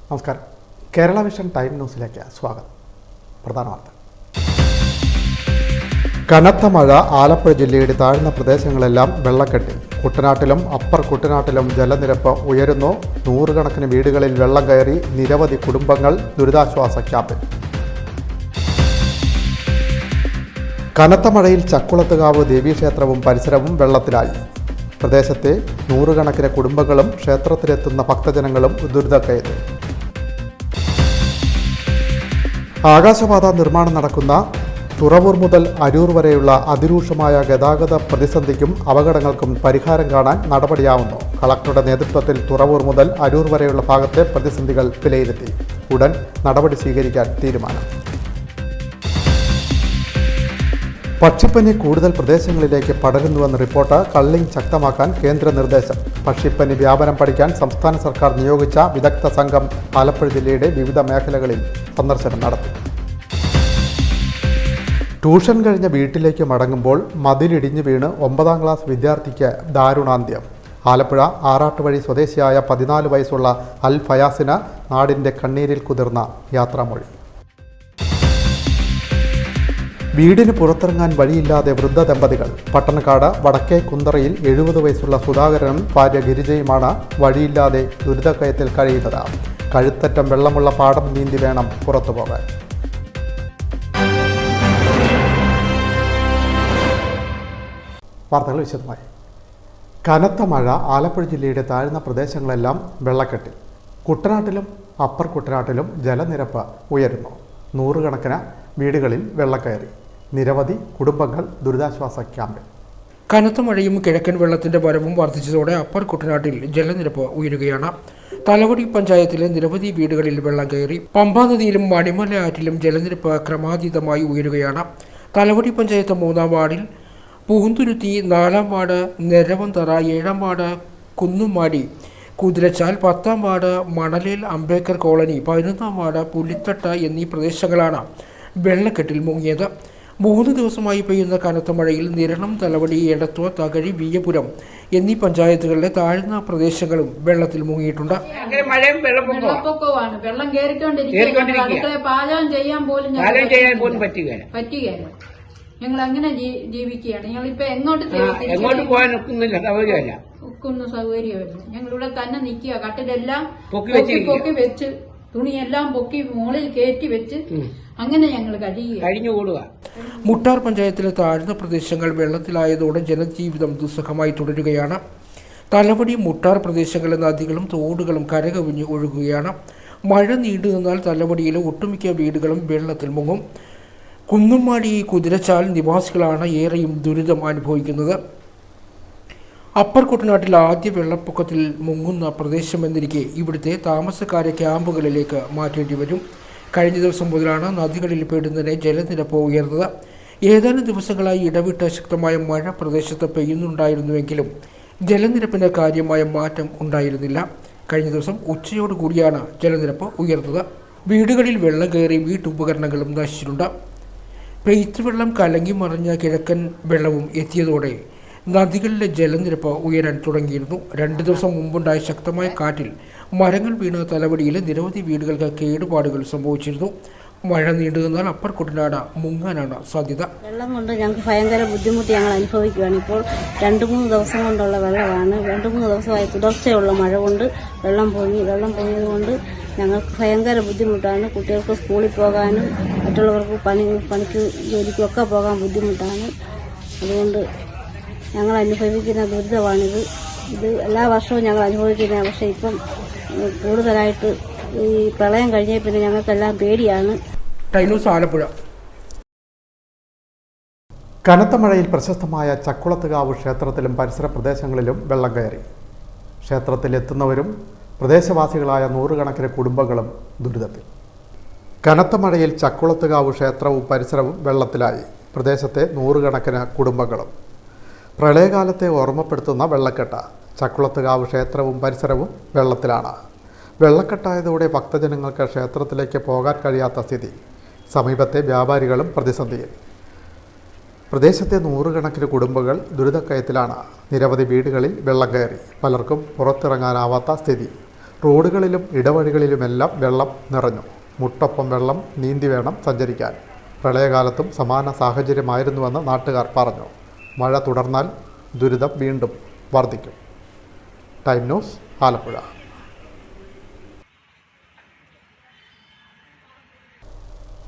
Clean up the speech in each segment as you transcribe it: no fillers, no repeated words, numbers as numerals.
നമസ്കാരം. Kerala vision time ന്യൂസിലേക്ക് സ്വാഗതം. പ്രധാന വാർത്ത. കനത്ത മഴ ആലപ്പുഴ ജില്ലയുടെ താഴ്ന്ന പ്രദേശങ്ങളെല്ലാം വെള്ളക്കെട്ടിൽ. കുട്ടനാട്ടിലും അപ്പർ കുട്ടനാട്ടിലും ജലനിരപ്പ് ഉയരുന്നു. നൂറുകണക്കിന് വീടുകളിൽ വെള്ളം കയറി. നിരവധി കുടുംബങ്ങൾ ദുരിതാശ്വാസ ക്യാമ്പിൽ. കനത്ത മഴയിൽ ചക്കുളത്തുകാവ് ദേവീക്ഷേത്രവും പരിസരവും വെള്ളത്തിലായി. പ്രദേശത്തെ നൂറുകണക്കിന് കുടുംബങ്ങളും ക്ഷേത്രത്തിലെത്തുന്ന ഭക്തജനങ്ങളും ദുരിതക്കയത്തിൽ. ആകാശപാത നിർമ്മാണം നടക്കുന്ന തുറവൂർ മുതൽ അരൂർ വരെയുള്ള അതിരൂക്ഷമായ ഗതാഗത പ്രതിസന്ധിക്കും അപകടങ്ങൾക്കും പരിഹാരം കാണാൻ നടപടിയാവുന്നു. കളക്ടറുടെ നേതൃത്വത്തിൽ തുറവൂർ മുതൽ അരൂർ വരെയുള്ള ഭാഗത്തെ പ്രതിസന്ധികൾ വിലയിരുത്തി. ഉടൻ നടപടി സ്വീകരിക്കാൻ തീരുമാനം. പക്ഷിപ്പനി കൂടുതൽ പ്രദേശങ്ങളിലേക്ക് പടരുന്നുവെന്ന് റിപ്പോർട്ട്. കള്ളിംഗ് ശക്തമാക്കാൻ കേന്ദ്ര നിർദ്ദേശം. പക്ഷിപ്പനി വ്യാപനം പഠിക്കാൻ സംസ്ഥാന സർക്കാർ നിയോഗിച്ച വിദഗ്ധ സംഘം ആലപ്പുഴ ജില്ലയുടെ വിവിധ മേഖലകളിൽ സന്ദർശനം നടത്തി. ട്യൂഷൻ കഴിഞ്ഞ വീട്ടിലേക്ക് മടങ്ങുമ്പോൾ മതിലിടിഞ്ഞു വീണ് 9ാം ക്ലാസ് വിദ്യാർത്ഥിക്ക് ദാരുണാന്ത്യം. ആലപ്പുഴ ആറാട്ടുവഴി സ്വദേശിയായ 14 വയസ്സുള്ള അൽ ഫയാസിന് നാടിൻ്റെ കണ്ണീരിൽ കുതിർന്ന യാത്രാമൊഴി. വീടിന് പുറത്തിറങ്ങാൻ വഴിയില്ലാതെ വൃദ്ധ ദമ്പതികൾ. പട്ടണക്കാട് വടക്കേ കുന്തറയിൽ 70 വയസ്സുള്ള സുധാകരനും ഭാര്യ ഗിരിജയുമാണ് വഴിയില്ലാതെ ദുരിതക്കയത്തിൽ കഴിയുന്നത്. കഴുത്തറ്റം വെള്ളമുള്ള പാടം നീന്തി വേണം പുറത്തുപോകാൻ. വാർത്തകൾ വിശദമായി. കനത്ത മഴ ആലപ്പുഴ ജില്ലയുടെ താഴ്ന്ന പ്രദേശങ്ങളെല്ലാം വെള്ളക്കെട്ടിൽ. കുട്ടനാട്ടിലും അപ്പർ കുട്ടനാട്ടിലും ജലനിരപ്പ് ഉയരുന്നു. നൂറുകണക്കിന് വീടുകളിൽ വെള്ളക്കയറി. നിരവധി കുടുംബങ്ങൾ ദുരിതാശ്വാസ ക്യാമ്പിൽ. കനത്ത മഴയും കിഴക്കൻ വെള്ളത്തിന്റെ വരവും വർദ്ധിച്ചതോടെ അപ്പർ കുട്ടനാട്ടിൽ ജലനിരപ്പ് ഉയരുകയാണ്. തലവടി പഞ്ചായത്തിലെ നിരവധി വീടുകളിൽ വെള്ളം കയറി. പമ്പാ നദിയിലും മണിമല ആറ്റിലും ജലനിരപ്പ് ക്രമാതീതമായി ഉയരുകയാണ്. തലവടി പഞ്ചായത്ത് 3ാം വാർഡിൽ പൂന്തുരുത്തി, 4ാം വാർഡ് നെരവന്തറ, 7ാം വാർഡ് കുന്നുമാടി, കുതിരച്ചാൽ, 10ാം വാർഡ് മണലേൽ അംബേദ്കർ കോളനി, 11ാം വാർഡ് പുലിത്തട്ട എന്നീ പ്രദേശങ്ങളാണ് വെള്ളക്കെട്ടിൽ മുങ്ങിയത്. 3 ദിവസമായി പെയ്യുന്ന കനത്ത മഴയിൽ നിരണം, തലവടി, എടത്വ, തകഴി, വിയ്യപുരം എന്നീ പഞ്ചായത്തുകളിലെ താഴ്ന്ന പ്രദേശങ്ങളും വെള്ളത്തിൽ മുങ്ങിയിട്ടുണ്ട്. വെള്ളപ്പൊക്കമാണ്. വെള്ളം കയറിക്കൊണ്ടിരിക്കുകയാണ്. പാചകം ചെയ്യാൻ പോലും പറ്റുകയില്ല. ഞങ്ങൾ അങ്ങനെ ജീവിക്കുകയാണ്. ഞങ്ങളിപ്പോ എങ്ങോട്ട് പോകാൻ ഒക്കുന്ന സൗകര്യമില്ല. ഞങ്ങളിവിടെ തന്നെ നിൽക്കുക. കട്ടിലെല്ലാം പൊക്കി വെച്ച്, തുണിയെല്ലാം പൊക്കി മുകളിൽ കയറ്റി വെച്ച് അങ്ങനെ ഞങ്ങൾ കഴിഞ്ഞുകൂടുക. മുട്ടാർ പഞ്ചായത്തിലെ താഴ്ന്ന പ്രദേശങ്ങൾ വെള്ളത്തിലായതോടെ ജനജീവിതം ദുസ്സഹമായി തുടരുകയാണ്. തലവടി, മുട്ടാർ പ്രദേശങ്ങളിലെ നദികളും തോടുകളും കരകവിഞ്ഞ് ഒഴുകുകയാണ്. മഴ നീണ്ടു നിന്നാൽ തലവടിയിലെ ഒട്ടുമിക്ക വീടുകളും വെള്ളത്തിൽ മുങ്ങും. കുന്നുമാടി, കുതിരച്ചാൽ നിവാസികളാണ് ഏറെയും ദുരിതം അനുഭവിക്കുന്നത്. അപ്പർ കുട്ടനാട്ടിൽ ആദ്യ വെള്ളപ്പൊക്കത്തിൽ മുങ്ങുന്ന പ്രദേശമെന്നിരിക്കെ ഇവിടുത്തെ താമസക്കാരെ ക്യാമ്പുകളിലേക്ക് മാറ്റേണ്ടി വരും. കഴിഞ്ഞ ദിവസം മുതലാണ് നദികളിൽ പെടുന്നതിനെ ജലനിരപ്പ് ഉയർന്നത്. ഏതാനും ദിവസങ്ങളായി ഇടവിട്ട ശക്തമായ മഴ പ്രദേശത്ത് പെയ്യുന്നുണ്ടായിരുന്നുവെങ്കിലും ജലനിരപ്പിന് കാര്യമായ മാറ്റം ഉണ്ടായിരുന്നില്ല. കഴിഞ്ഞ ദിവസം ഉച്ചയോടുകൂടിയാണ് ജലനിരപ്പ് ഉയർന്നത്. വീടുകളിൽ വെള്ളം കയറി വീട്ടുപകരണങ്ങളും നശിച്ചിട്ടുണ്ട്. പെയ്ത്തുവെള്ളം കലങ്ങി മറിഞ്ഞ കിഴക്കൻ വെള്ളവും എത്തിയതോടെ നദികളിലെ ജലനിരപ്പ് ഉയരാൻ തുടങ്ങിയിരുന്നു. 2 ദിവസം മുമ്പുണ്ടായ ശക്തമായ കാറ്റിൽ മരങ്ങൾ വീണ് തലവടിയിലെ നിരവധി വീടുകൾക്ക് കേടുപാടുകൾ സംഭവിച്ചിരുന്നു. മഴ നീണ്ടു നിന്നാൽ അപ്പർ കുട്ടനാട് മുങ്ങാനാണ് സാധ്യത. വെള്ളം കൊണ്ട് ഞങ്ങൾക്ക് ഭയങ്കര ബുദ്ധിമുട്ട് ഞങ്ങൾ അനുഭവിക്കുകയാണ്. ഇപ്പോൾ 2-3 ദിവസം കൊണ്ടുള്ള വെള്ളമാണ്. 2-3 ദിവസമായി തുടർച്ചയുള്ള മഴ കൊണ്ട് വെള്ളം പൊങ്ങിയത് കൊണ്ട് ഞങ്ങൾക്ക് ഭയങ്കര ബുദ്ധിമുട്ടാണ്. കുട്ടികൾക്ക് സ്കൂളിൽ പോകാനും മറ്റുള്ളവർക്ക് പണിക്ക് ജോലിക്കൊക്കെ പോകാൻ ബുദ്ധിമുട്ടാണ്. അതുകൊണ്ട് ഞങ്ങൾ അനുഭവിക്കുന്ന ദുരിതമാണിത്. ഇത് എല്ലാ വർഷവും ഞങ്ങൾ അനുഭവിക്കുന്ന, പക്ഷേ ഇപ്പം കൂടുതലായിട്ട് ഈ പ്രളയം കഴിഞ്ഞ പിന്നെ ഞങ്ങൾക്കെല്ലാം പേടിയാണ്. ആലപ്പുഴ. കനത്ത മഴയിൽ പ്രശസ്തമായ ചക്കുളത്തുകാവ് ക്ഷേത്രത്തിലും പരിസര പ്രദേശങ്ങളിലും വെള്ളം കയറി. ക്ഷേത്രത്തിലെത്തുന്നവരും പ്രദേശവാസികളായ നൂറുകണക്കിന് കുടുംബങ്ങളും ദുരിതത്തിൽ. കനത്ത മഴയിൽ ചക്കുളത്തുകാവ് ക്ഷേത്രവും പരിസരവും വെള്ളത്തിലായി. പ്രദേശത്തെ നൂറുകണക്കിന് കുടുംബങ്ങളും. പ്രളയകാലത്തെ ഓർമ്മപ്പെടുത്തുന്ന വെള്ളക്കെട്ട്. ചക്കുളത്തുകാവ് ക്ഷേത്രവും പരിസരവും വെള്ളത്തിലാണ്. വെള്ളക്കെട്ടായതോടെ ഭക്തജനങ്ങൾക്ക് ക്ഷേത്രത്തിലേക്ക് പോകാൻ കഴിയാത്ത സ്ഥിതി. സമീപത്തെ വ്യാപാരികളും പ്രതിസന്ധിയിൽ. പ്രദേശത്തെ നൂറുകണക്കിന് കുടുംബങ്ങൾ ദുരിതക്കയത്തിലാണ്. നിരവധി വീടുകളിൽ വെള്ളം കയറി. പലർക്കും പുറത്തിറങ്ങാനാവാത്ത സ്ഥിതി. റോഡുകളിലും ഇടവഴികളിലുമെല്ലാം വെള്ളം നിറഞ്ഞു. മുട്ടൊപ്പം വെള്ളം നീന്തി വേണം സഞ്ചരിക്കാൻ. പ്രളയകാലത്തും സമാന സാഹചര്യമായിരുന്നുവെന്ന് നാട്ടുകാർ പറഞ്ഞു. മഴ തുടർന്നാൽ ദുരിതം വീണ്ടും വർദ്ധിക്കും. Time news, Alappuzha.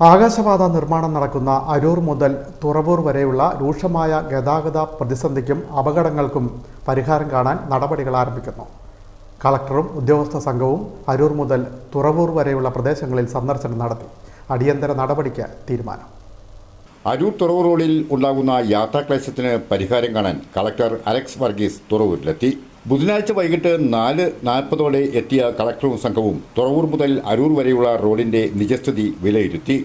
ആകാശപാത നിർമ്മാണം നടക്കുന്ന അരൂർ മുതൽ തുറവൂർ വരെയുള്ള രൂക്ഷമായ ഗതാഗത പ്രതിസന്ധിക്കും അപകടങ്ങൾക്കും പരിഹാരം കാണാൻ നടപടികൾ ആരംഭിക്കുന്നു. കളക്ടറും ഉദ്യോഗസ്ഥ സംഘവും അരൂർ മുതൽ തുറവൂർ വരെയുള്ള പ്രദേശങ്ങളിൽ സന്ദർശനം നടത്തി. അടിയന്തര നടപടിക്ക് തീരുമാനം. അരൂർ തുറവൂർ റോഡിൽ ഉണ്ടാകുന്ന യാത്രാക്ലേശത്തിന് പരിഹാരം കാണാൻ കളക്ടർ അലക്സ് വർഗീസ് തുറവൂരിലെത്തി. ബുധനാഴ്ച വൈകിട്ട് 4:40 എത്തിയ കളക്ടറും സംഘവും തുറവൂർ മുതൽ അരൂർ വരെയുള്ള റോഡിന്റെ നിജസ്ഥിതി വിലയിരുത്തി.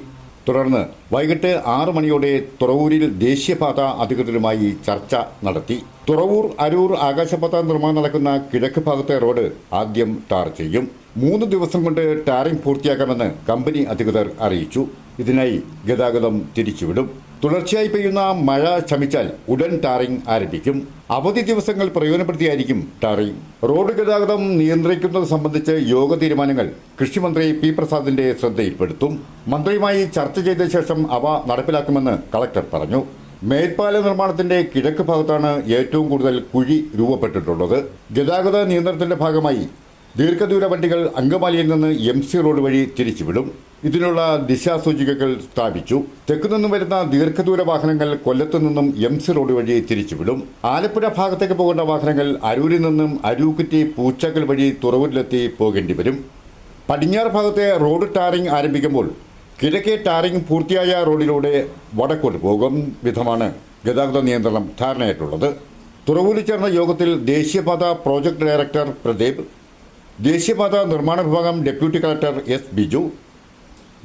തുടർന്ന് വൈകിട്ട് 6 മണിയോടെ തുറവൂരിൽ ദേശീയപാത അധികൃതരുമായി ചർച്ച നടത്തി. തുറവൂർ അരൂർ ആകാശപാത നിർമ്മാണം നടക്കുന്ന കിഴക്ക് ഭാഗത്തെ റോഡ് ആദ്യം ടാർ ചെയ്യും. 3 ദിവസം കൊണ്ട് ടാറിംഗ് പൂർത്തിയാക്കാമെന്ന് കമ്പനി അധികൃതർ അറിയിച്ചു. ഇതിനായി ഗതാഗതം തിരിച്ചുവിടും. തുടർച്ചയായി പെയ്യുന്ന മഴ ശമിച്ചാൽ ഉടൻ ടാറിംഗ് ആരംഭിക്കും. അവധി ദിവസങ്ങൾ പ്രയോജനപ്പെടുത്തിയായിരിക്കും ടാറിംഗ്. റോഡ് ഗതാഗതം നിയന്ത്രിക്കുന്നത് സംബന്ധിച്ച് യോഗ തീരുമാനങ്ങൾ കൃഷിമന്ത്രി പി പ്രസാദിന്റെ ശ്രദ്ധയിൽപ്പെടുത്തും. മന്ത്രിയുമായി ചർച്ച ചെയ്ത ശേഷം അവ നടപ്പിലാക്കുമെന്ന് കളക്ടർ പറഞ്ഞു. മേൽപ്പാല നിർമ്മാണത്തിന്റെ കിഴക്ക് ഭാഗത്താണ് ഏറ്റവും കൂടുതൽ കുഴി രൂപപ്പെട്ടിട്ടുള്ളത്. ഗതാഗത നിയന്ത്രണത്തിന്റെ ഭാഗമായി ദീർഘദൂര വണ്ടികൾ അങ്കമാലിയിൽ നിന്ന് MC റോഡ് വഴി തിരിച്ചുവിടും. ഇതിനുള്ള ദിശാസൂചികകൾ സ്ഥാപിച്ചു. തെക്കുനിന്നും വരുന്ന ദീർഘദൂര വാഹനങ്ങൾ കൊല്ലത്തു നിന്നും MC റോഡ് വഴി തിരിച്ചുവിടും. ആലപ്പുഴ ഭാഗത്തേക്ക് പോകേണ്ട വാഹനങ്ങൾ അരൂരിൽ നിന്നും അരൂക്കുറ്റി പൂച്ചാക്കൽ വഴി തുറവൂരിലെത്തി പോകേണ്ടി വരും. പടിഞ്ഞാറ് ഭാഗത്തെ റോഡ് ടാറിംഗ് ആരംഭിക്കുമ്പോൾ കിഴക്കേ ടാറിംഗ് പൂർത്തിയായ റോഡിലൂടെ വടക്കോട്ട് പോകും വിധമാണ് ഗതാഗത നിയന്ത്രണം ധാരണയായിട്ടുള്ളത്. തുറവൂരിൽ ചേർന്ന യോഗത്തിൽ ദേശീയപാത പ്രോജക്ട് ഡയറക്ടർ പ്രദീപ്, ദേശീയപാത നിർമ്മാണ വിഭാഗം deputy collector S. Biju,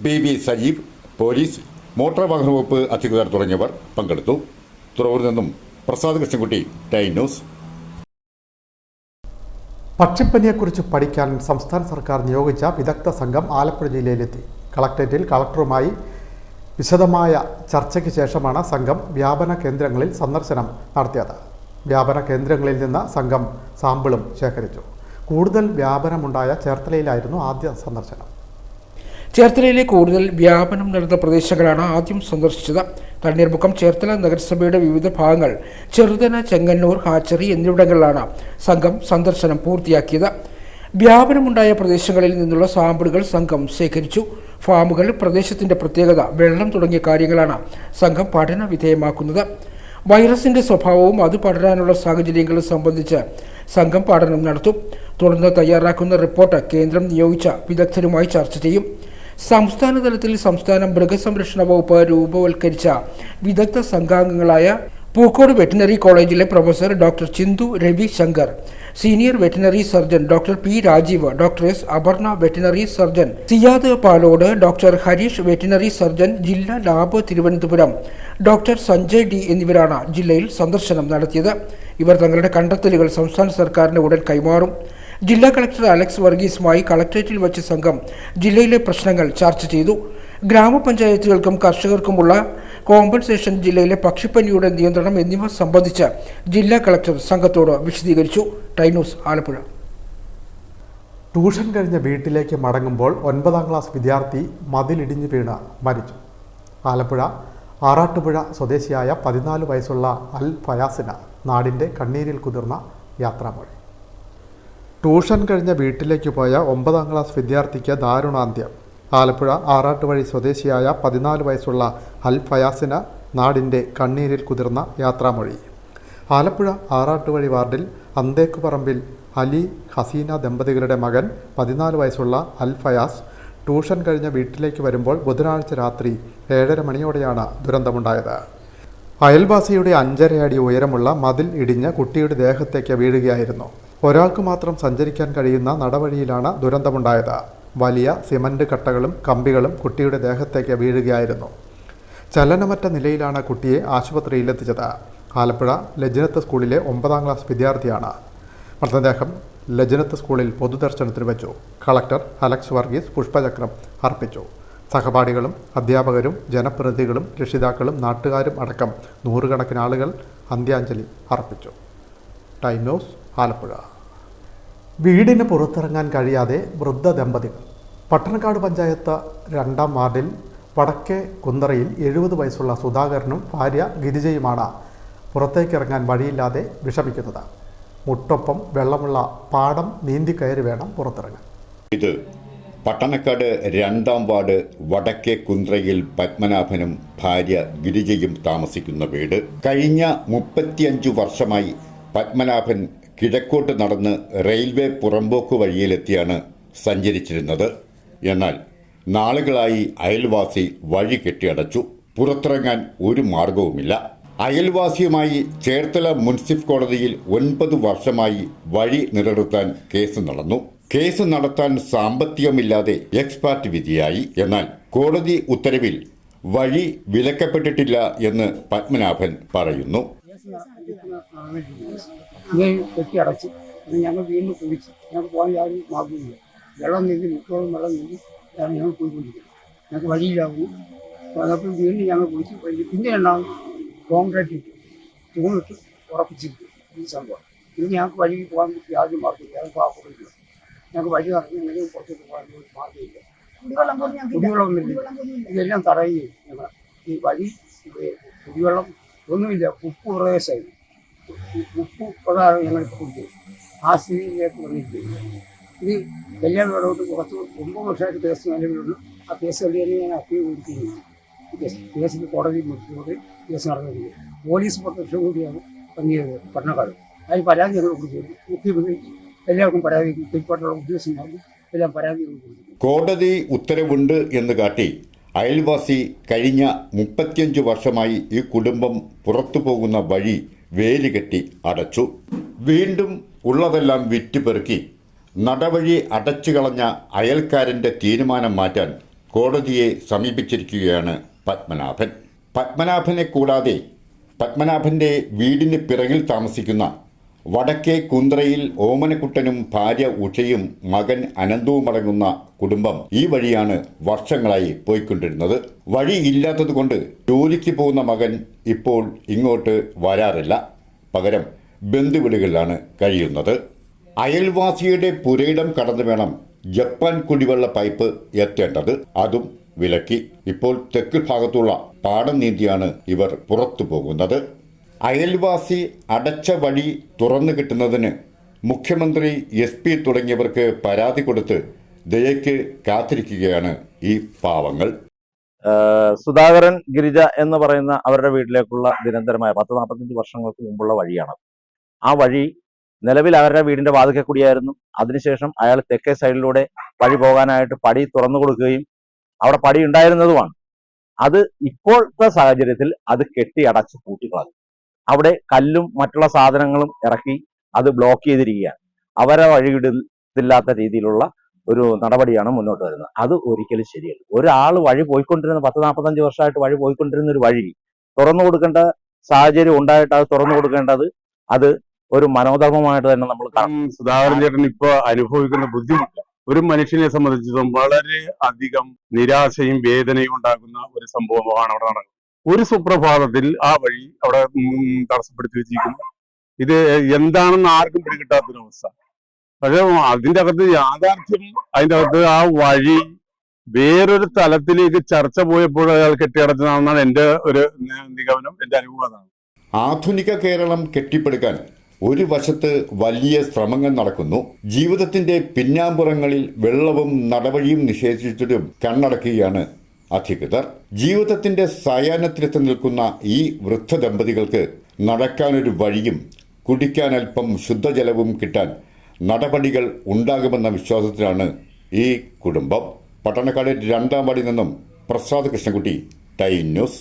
BB Sajeev, police, motor വാഹന വകുപ്പ് അധികൃതർ തുടങ്ങിയവർ പങ്കെടുത്തു. തുറവൂരിൽ നിന്നും പ്രസാദ് കൃഷ്ണൻകുട്ടി, ടൈം ന്യൂസ്. പക്ഷിപ്പനിയെക്കുറിച്ച് പഠിക്കാൻ സംസ്ഥാന സർക്കാർ നിയോഗിച്ച വിദഗ്ധ സംഘം ആലപ്പുഴ ജില്ലയിലെത്തി. കളക്ടറേറ്റിൽ കളക്ടറുമായി വിശദമായ ചർച്ചയ്ക്ക് ശേഷമാണ് സംഘം വ്യാപന കേന്ദ്രങ്ങളിൽ സന്ദർശനം നടത്തിയത്. വ്യാപന കേന്ദ്രങ്ങളിൽ നിന്ന് സംഘം സാമ്പിളും ശേഖരിച്ചു. കൂടുതൽ വ്യാപനമുണ്ടായ ചേർത്തലയിലായിരുന്നു ആദ്യ സന്ദർശനം. ചേർത്തലയിലെ കൂടുതൽ വ്യാപനം നടന്ന പ്രദേശങ്ങളാണ് ആദ്യം സന്ദർശിച്ചത്. തണ്ണീർമുക്കം, ചേർത്തല നഗരസഭയുടെ വിവിധ ഭാഗങ്ങൾ, ചെറുതന, ചെങ്ങന്നൂർ, ഹാച്ചറി എന്നിവിടങ്ങളിലാണ് സംഘം സന്ദർശനം പൂർത്തിയാക്കിയത്. വ്യാപനമുണ്ടായ പ്രദേശങ്ങളിൽ നിന്നുള്ള സാമ്പിളുകൾ സംഘം ശേഖരിച്ചു. ഫാമുകൾ, പ്രദേശത്തിന്റെ പ്രത്യേകത, വെള്ളം തുടങ്ങിയ കാര്യങ്ങളാണ് സംഘം പഠന വിധേയമാക്കുന്നത്. വൈറസിന്റെ സ്വഭാവവും അത് പടരാനുള്ള സാഹചര്യങ്ങളും സംബന്ധിച്ച് സംഘം പഠനം നടത്തും. തുടർന്ന് തയ്യാറാക്കുന്ന റിപ്പോർട്ട് കേന്ദ്രം നിയോഗിച്ച വിദഗ്ധരുമായി ചർച്ച ചെയ്യും. സംസ്ഥാന തലത്തിൽ സംസ്ഥാന മൃഗസംരക്ഷണ വകുപ്പ് രൂപവൽക്കരിച്ച വിദഗ്ധ സംഘാംഗങ്ങളായ പൂക്കോട് വെറ്റിനറി കോളേജിലെ professor doctor Chinthu Ravi Shankar, senior veterinary surgeon doctor P. Rajeev, doctor S. Aparna veterinary surgeon, Siyad Palode, doctor Harish veterinary surgeon, ജില്ലാ lab Thiruvananthapuram, doctor Sanjay D. എന്നിവരാണ് ജില്ലയിൽ സന്ദർശനം നടത്തിയത്. ഇവർ തങ്ങളുടെ കണ്ടെത്തലുകൾ സംസ്ഥാന സർക്കാരിന് ഉടൻ കൈമാറും. ജില്ലാ കളക്ടർ അലക്സ് വർഗീസുമായി കളക്ടറേറ്റിൽ വച്ച സംഘം ജില്ലയിലെ പ്രശ്നങ്ങൾ ചർച്ച ചെയ്തു. ഗ്രാമപഞ്ചായത്തുകൾക്കും കർഷകർക്കുമുള്ള കോമ്പൻസേഷൻ, ജില്ലയിലെ പക്ഷിപ്പനിയുടെ നിയന്ത്രണം എന്നിവ സംബന്ധിച്ച് ജില്ലാ കളക്ടർ സംഘത്തോട് വിശദീകരിച്ചു. Time news, Alappuzha. ട്യൂഷൻ കഴിഞ്ഞ് വീട്ടിലേക്ക് മടങ്ങുമ്പോൾ 9ാം ക്ലാസ് വിദ്യാർത്ഥി മതിലിടിഞ്ഞു വീണ് മരിച്ചു. ആലപ്പുഴ ആറാട്ടുപുഴ സ്വദേശിയായ 14 വയസ്സുള്ള അൽ ഫയാസിന് നാടിൻ്റെ കണ്ണീരിൽ കുതിർന്ന യാത്രാമൊഴി. ട്യൂഷൻ കഴിഞ്ഞ് വീട്ടിലേക്ക് പോയ 9ാം ക്ലാസ് വിദ്യാർത്ഥിക്ക് ദാരുണാന്ത്യം. ആലപ്പുഴ ആറാട്ടുവഴി സ്വദേശിയായ 14 വയസ്സുള്ള അൽ ഫയാസിന് നാടിൻ്റെ കണ്ണീരിൽ കുതിർന്ന യാത്രാമൊഴി. ആലപ്പുഴ ആറാട്ടുവഴി വാർഡിൽ അന്തേക്കുപറമ്പിൽ അലി ഹസീന ദമ്പതികളുടെ മകൻ 14 വയസ്സുള്ള അൽ ഫയാസ് ട്യൂഷൻ കഴിഞ്ഞ് വീട്ടിലേക്ക് വരുമ്പോൾ ബുധനാഴ്ച രാത്രി 7:30 മണിയോടെയാണ് ദുരന്തമുണ്ടായത്. അയൽവാസിയുടെ 5.5 അടി ഉയരമുള്ള മതിൽ ഇടിഞ്ഞ് കുട്ടിയുടെ ദേഹത്തേക്ക് വീഴുകയായിരുന്നു. ഒരാൾക്ക് മാത്രം സഞ്ചരിക്കാൻ കഴിയുന്ന നടവഴിയിലാണ് ദുരന്തമുണ്ടായത്. വലിയ സിമന്റ് കട്ടകളും കമ്പികളും കുട്ടിയുടെ ദേഹത്തേക്ക് വീഴുകയായിരുന്നു. ചലനമറ്റ നിലയിലാണ് കുട്ടിയെ ആശുപത്രിയിലെത്തിച്ചത്. ആലപ്പുഴ ലജ്നത്ത് സ്കൂളിലെ 9ാം ക്ലാസ് വിദ്യാർത്ഥിയാണ്. മൃതദേഹം ലജ്നത്ത് സ്കൂളിൽ പൊതുദർശനത്തിന് വെച്ചു. കളക്ടർ അലക്സ് വർഗീസ് പുഷ്പചക്രം അർപ്പിച്ചു. സഹപാഠികളും അധ്യാപകരും ജനപ്രതിനിധികളും രക്ഷിതാക്കളും നാട്ടുകാരും അടക്കം നൂറുകണക്കിന് ആളുകൾ അന്ത്യാഞ്ജലി അർപ്പിച്ചു. Time news, Alappuzha. വീടിന് പുറത്തിറങ്ങാൻ കഴിയാതെ വൃദ്ധ ദമ്പതികൾ. പട്ടണക്കാട് പഞ്ചായത്ത് 2-ാം വാർഡിൽ വടക്കേ കുന്തറയിൽ 70 വയസ്സുള്ള സുധാകരനും ഭാര്യ ഗിരിജയുമാണ് പുറത്തേക്കിറങ്ങാൻ വഴിയില്ലാതെ വിഷമിക്കുന്നത്. മുട്ടൊപ്പം വെള്ളമുള്ള പാടം നീന്തി കയറി വേണം പുറത്തിറങ്ങാൻ. ഇത് പട്ടണക്കാട് 2-ാം വാർഡ് വടക്കേ കുന്ത്രയിൽ പത്മനാഭനും ഭാര്യ ഗിരിജയും താമസിക്കുന്ന വീട്. കഴിഞ്ഞ 35 വർഷമായി പത്മനാഭൻ കിഴക്കോട്ട് നടന്ന് റെയിൽവേ പുറമ്പോക്ക് വഴിയിലെത്തിയാണ് സഞ്ചരിച്ചിരുന്നത്. എന്നാൽ നാളുകളായി അയൽവാസി വഴി കെട്ടിയടച്ചു. പുറത്തിറങ്ങാൻ ഒരു മാർഗവുമില്ല. അയൽവാസിയുമായി ചേർത്തല മുനിസിപ്പൽ കോടതിയിൽ 9 വർഷമായി വഴി നിലനിർത്താൻ കേസ് നടന്നു. കേസ് നടത്താൻ സാമ്പത്തികമില്ലാതെ എക്സ്പാർട്ട് വിധിയായി. എന്നാൽ കോടതി ഉത്തരവിൽ വഴി വിലക്കപ്പെട്ടിട്ടില്ല എന്ന് പത്മനാഭൻ പറയുന്നു. കെട്ടിയടച്ചു. ഞങ്ങൾ വീണ്ടും കുടിച്ചു. ഞങ്ങൾക്ക് പോകാൻ യാതൊരു മാർഗമില്ല. വെള്ളം നീന്തി മുട്ടോളം വെള്ളം നീന്തി ഞങ്ങൾ പോയിക്കൊണ്ടിരിക്കുന്നത്. ഞങ്ങൾക്ക് വഴിയില്ലാവുന്നു. അതപ്പോൾ വീണ്ടും ഞങ്ങൾ കുടിച്ച് പിന്നെ രണ്ടാമത് കോൺക്രീറ്റ് ഇട്ടു, തൂണിട്ട് ഉറപ്പിച്ചിരിക്കും ഈ സംഭവം. ഇനി ഞങ്ങൾക്ക് വഴി പോകാൻ യാതൊരു മാർഗമില്ല. ഞങ്ങൾക്ക് ആ കൊടുക്കില്ല. ഞങ്ങൾക്ക് വഴി നടക്കുന്നെങ്കിലും പുറത്തേക്ക് പോകാൻ ഒരു മാർഗമില്ല. കുടിവെള്ളമൊന്നുമില്ല. ഇതെല്ലാം തടയുകയും ഞങ്ങൾ ഈ വഴി കുടിവെള്ളം ഒന്നുമില്ല. ഉപ്പ് പ്രദേശമായി ഉപ്പ് പ്രകാരം ഞങ്ങളിപ്പോൾ കുടിക്കും. ആ സ്ഥിതിയിലേക്ക് വന്നിരിക്കുന്നു. ഇത് കല്യാണത്തോട് കുറച്ച് 9 വർഷമായിട്ട് കേസ് നിലവിലുള്ളൂ. ആ കേസ് തന്നെ ഞാൻ അപ്പീൽ കൊടുക്കുകയും കേസിൽ കോടതി മുറിച്ചോട് കേസ് നടന്നിരിക്കുന്നത്. പോലീസ് പ്രൊട്ടക്ഷൻ കൂടിയാണ് പങ്കിയത് പട്ടണക്കാട്. അതിന് പരാതി ഞങ്ങൾ കൊടുക്കുന്നു. മുഖ്യമന്ത്രി എല്ലാവർക്കും പരാതി കീഴ്പാട്ടുള്ള ഉദ്യോഗസ്ഥന്മാർക്കും എല്ലാം പരാതി കൊടുക്കുന്നു. കോടതി ഉത്തരവുണ്ട് എന്ന് കാട്ടി അയൽവാസി കഴിഞ്ഞ 35 വർഷമായി ഈ കുടുംബം പുറത്തു പോകുന്ന വഴി വേലികെട്ടി അടച്ചു. വീണ്ടും ഉള്ളതെല്ലാം വിറ്റുപെറുക്കി നടവഴി അടച്ചു കളഞ്ഞ അയൽക്കാരന്റെ തീരുമാനം മാറ്റാൻ കോടതിയെ സമീപിച്ചിരിക്കുകയാണ് പത്മനാഭൻ. പത്മനാഭനെ കൂടാതെ പത്മനാഭന്റെ വീടിന് പിറകിൽ താമസിക്കുന്ന വടക്കേ കുന്ത്രയിൽ ഓമനക്കുട്ടനും ഭാര്യ ഉഷയും മകൻ അനന്തവുമടങ്ങുന്ന കുടുംബം ഈ വഴിയാണ് വർഷങ്ങളായി പോയിക്കൊണ്ടിരുന്നത്. വഴി ഇല്ലാത്തതുകൊണ്ട് ജോലിക്ക് പോകുന്ന മകൻ ഇപ്പോൾ ഇങ്ങോട്ട് വരാറില്ല. പകരം ബന്ധുവീടുകളിലാണ് കഴിയുന്നത്. അയൽവാസിയുടെ പുരയിടം കടന്നു വേണം ജപ്പാൻ കുടിവെള്ള പൈപ്പ് എത്തേണ്ടത്. അതും വിലക്കി. ഇപ്പോൾ തെക്ക് ഭാഗത്തുള്ള പാടം നീന്തിയാണ് ഇവർ പുറത്തു പോകുന്നത്. അയൽവാസി അടച്ച വഴി തുറന്നു കിട്ടുന്നതിന് മുഖ്യമന്ത്രി, SP തുടങ്ങിയവർക്ക് പരാതി കൊടുത്ത് ദയയ്ക്ക് കാത്തിരിക്കുകയാണ് ഈ പാവങ്ങൾ. സുധാകരൻ, ഗിരിജ എന്ന് പറയുന്ന അവരുടെ വീട്ടിലേക്കുള്ള നിരന്തരമായ 40-45 വർഷങ്ങൾക്ക് മുമ്പുള്ള വഴിയാണ്. ആ വഴി നിലവിൽ അവരുടെ വീടിന്റെ വാതിൽക്കൽ കൂടിയായിരുന്നു. അതിനുശേഷം അയാൾ തെക്കേ സൈഡിലൂടെ വഴി പോകാനായിട്ട് പടി തുറന്നു കൊടുക്കുകയും അവിടെ പടി ഉണ്ടായിരുന്നതുമാണ്. അത് ഇപ്പോഴത്തെ സാഹചര്യത്തിൽ അത് കെട്ടി അടച്ച് പൂട്ടിക്കളഞ്ഞു. അവിടെ കല്ലും മറ്റുള്ള സാധനങ്ങളും ഇറക്കി അത് ബ്ലോക്ക് ചെയ്തിരിക്കുകയാണ്. അവരെ വഴിയിടില്ലാത്ത രീതിയിലുള്ള ഒരു നടപടിയാണ് മുന്നോട്ട് വരുന്നത്. അത് ഒരിക്കലും ശരിയല്ല. ഒരാൾ വഴി പോയിക്കൊണ്ടിരുന്ന 40-45 വർഷമായിട്ട് വഴി പോയിക്കൊണ്ടിരുന്ന ഒരു വഴി തുറന്നു കൊടുക്കേണ്ട സാഹചര്യം ഉണ്ടായിട്ട് അത് തുറന്നു കൊടുക്കേണ്ടത് അത് ഒരു മനോധർമ്മമായിട്ട് തന്നെ നമ്മൾ കാണും. സുധാകരൻ ചേട്ടൻ ഇപ്പൊ അനുഭവിക്കുന്ന ബുദ്ധിമുട്ട് ഒരു മനുഷ്യനെ സംബന്ധിച്ചിടത്തോളം വളരെ അധികം നിരാശയും വേദനയും ഉണ്ടാക്കുന്ന ഒരു സംഭവമാണ് അവിടെ നടക്കുന്നത്. ഒരു സുപ്രഭാതത്തിൽ ആ വഴി അവിടെ തടസ്സപ്പെടുത്തി വെച്ചിരിക്കുന്നു. ഇത് എന്താണെന്ന് ആർക്കും പിടികിട്ടാത്തൊരവസ്ഥ. പക്ഷെ അതിന്റെ അകത്ത് യാഥാർത്ഥ്യം, അതിന്റെ അകത്ത് ആ വഴി വേറൊരു തലത്തിലേക്ക് ചർച്ച പോയപ്പോൾ അയാൾ കെട്ടിയടച്ചതാണെന്നാണ് എന്റെ ഒരു നിഗമനം, എന്റെ അനുഭവം അതാണ്. ആധുനിക കേരളം കെട്ടിപ്പടുക്കാൻ ഒരു വശത്ത് വലിയ ശ്രമങ്ങൾ നടക്കുന്നു. ജീവിതത്തിന്റെ പിന്നാമ്പുറങ്ങളിൽ വെള്ളവും നടവഴിയും നിഷേധിച്ചിട്ടും കണ്ണടക്കുകയാണ് അധികൃതർ. ജീവിതത്തിന്റെ സായാഹ്നത്തിലെത്തി നിൽക്കുന്ന ഈ വൃദ്ധ ദമ്പതികൾക്ക് നടക്കാനൊരു വഴിയും കുടിക്കാൻ അല്പം ശുദ്ധജലവും കിട്ടാൻ നടപടികൾ ഉണ്ടാകുമെന്ന വിശ്വാസത്തിലാണ് ഈ കുടുംബം. പട്ടണക്കാട് 2-ാം വാർഡിൽ നിന്നും Prasad Krishnankutty, time news.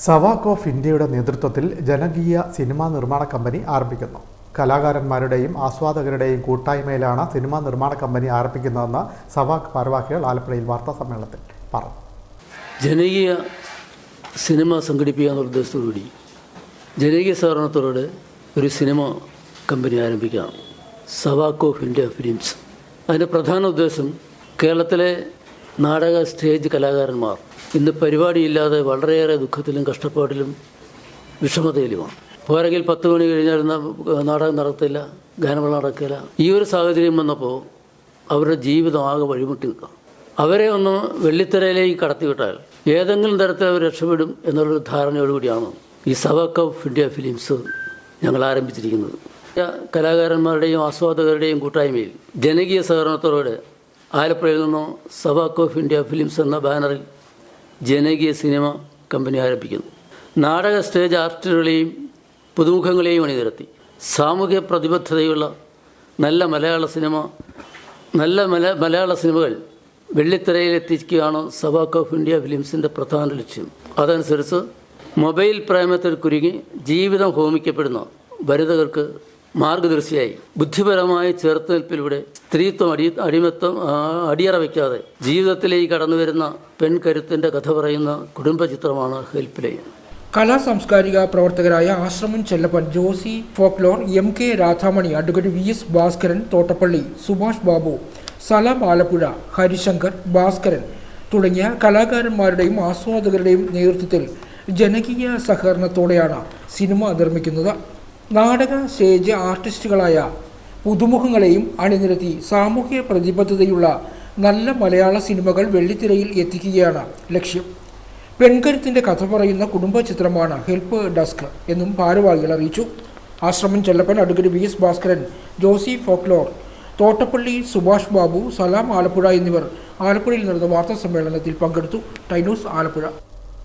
Savak of ഇന്ത്യയുടെ നേതൃത്വത്തിൽ ജനകീയ സിനിമാ നിർമ്മാണ കമ്പനി ആരംഭിക്കുന്നു. കലാകാരന്മാരുടെയും ആസ്വാദകരുടെയും കൂട്ടായ്മയിലാണ് സിനിമാ നിർമ്മാണ കമ്പനി ആരംഭിക്കുന്നതെന്ന് സവാക് ഭാരവാഹികൾ ആലപ്പുഴയിൽ വാർത്താസമ്മേളനത്തിൽ പറഞ്ഞു. ജനകീയ സിനിമ സംഘടിപ്പിക്കുക എന്ന ഉദ്ദേശത്തോടുകൂടി ജനകീയ സഹകരണത്തോടെ ഒരു സിനിമ കമ്പനി ആരംഭിക്കുകയാണ്, സവാക് ഓഫ് ഇന്ത്യ ഫിലിംസ്. അതിൻ്റെ പ്രധാന ഉദ്ദേശം കേരളത്തിലെ നാടക സ്റ്റേജ് കലാകാരന്മാർ ഇന്ന് പരിപാടിയില്ലാതെ വളരെയേറെ ദുഃഖത്തിലും കഷ്ടപ്പാടിലും വിഷമതയിലുമാണ്. പോരെങ്കിൽ 10 മണി കഴിഞ്ഞാൽ നാടകം നടത്തില്ല, ഗാനമേള നടക്കില്ല. ഈ ഒരു സാഹചര്യം വന്നപ്പോൾ അവരുടെ ജീവിതം ആകെ വഴിമുട്ടി നിൽക്കാം. അവരെ ഒന്ന് വെള്ളിത്തിരയിലേക്ക് കടത്തിവിട്ടാൽ ഏതെങ്കിലും തരത്തിൽ അവർ രക്ഷപ്പെടും എന്നുള്ളൊരു ധാരണയോടുകൂടിയാണ് ഈ സവാക്ക് ഓഫ് ഇന്ത്യ ഫിലിംസ് ഞങ്ങൾ ആരംഭിച്ചിരിക്കുന്നത്. കലാകാരന്മാരുടെയും ആസ്വാദകരുടെയും കൂട്ടായ്മയിൽ ജനകീയ സഹകരണത്തോടെ ആലപ്പുഴയിൽ നിന്നും സവാക്ക് ഓഫ് ഇന്ത്യ ഫിലിംസ് എന്ന ബാനറിൽ ജനകീയ സിനിമ കമ്പനി ആരംഭിക്കുന്നു. നാടക സ്റ്റേജ് ആർട്ടിസ്റ്റുകളെയും പുതുമുഖങ്ങളെയും അണിനിരത്തി സാമൂഹ്യ പ്രതിബദ്ധതയുള്ള നല്ല മലയാള സിനിമകൾ വെള്ളിത്തിരയിൽ എത്തിക്കുകയാണ് സവാക്ക് ഓഫ് ഇന്ത്യ ഫിലിംസിൻ്റെ പ്രധാന ലക്ഷ്യം. അതനുസരിച്ച് മൊബൈൽ പ്രേമത്തിൽ കുരുങ്ങി ജീവിതം ഹോമിക്കപ്പെടുന്ന ഭരിതകർക്ക് മാർഗദർശിയായി ബുദ്ധിപരമായ ചേർത്തുനിൽപ്പിലൂടെ സ്ത്രീത്വം അടിമത്വം അടിയറ വയ്ക്കാതെ ജീവിതത്തിലേക്ക് കടന്നുവരുന്ന പെൺകരുത്തിൻ്റെ കഥ പറയുന്ന കുടുംബചിത്രമാണ് ഹെൽപ്പ് ലൈൻ. കലാ സാംസ്കാരിക പ്രവർത്തകരായ Ashramam Chellappan, Josy folklore, MK Radhamani, advocate VS Bhaskaran Thottappally, Subhash Babu, Salam Alappuzha, Harishankar, Bhaskaran തുടങ്ങിയ കലാകാരന്മാരുടെയും ആസ്വാദകരുടെയും നേതൃത്വത്തിൽ ജനകീയ സഹകരണത്തോടെയാണ് സിനിമ നിർമ്മിക്കുന്നത്. നാടക സ്റ്റേജ് ആർട്ടിസ്റ്റുകളായ പുതുമുഖങ്ങളെയും അണിനിരത്തി സാമൂഹ്യ പ്രതിബദ്ധതയുള്ള നല്ല മലയാള സിനിമകൾ വെള്ളിത്തിരയിൽ എത്തിക്കുകയാണ് ലക്ഷ്യം. പെൺകരുത്തിൻ്റെ കഥ പറയുന്ന കുടുംബ ചിത്രമാണ് ഹെൽപ്പ് ഡെസ്ക് എന്നും ഭാരവാഹികൾ അറിയിച്ചു. Ashramam Chellappan, advocate VS Bhaskaran, Josy folklore, Thottappally, Subhash Babu, Salam Alappuzha എന്നിവർ ആലപ്പുഴയിൽ നടന്ന വാർത്താ സമ്മേളനത്തിൽ പങ്കെടുത്തു. ടൈനൂസ് ആലപ്പുഴ.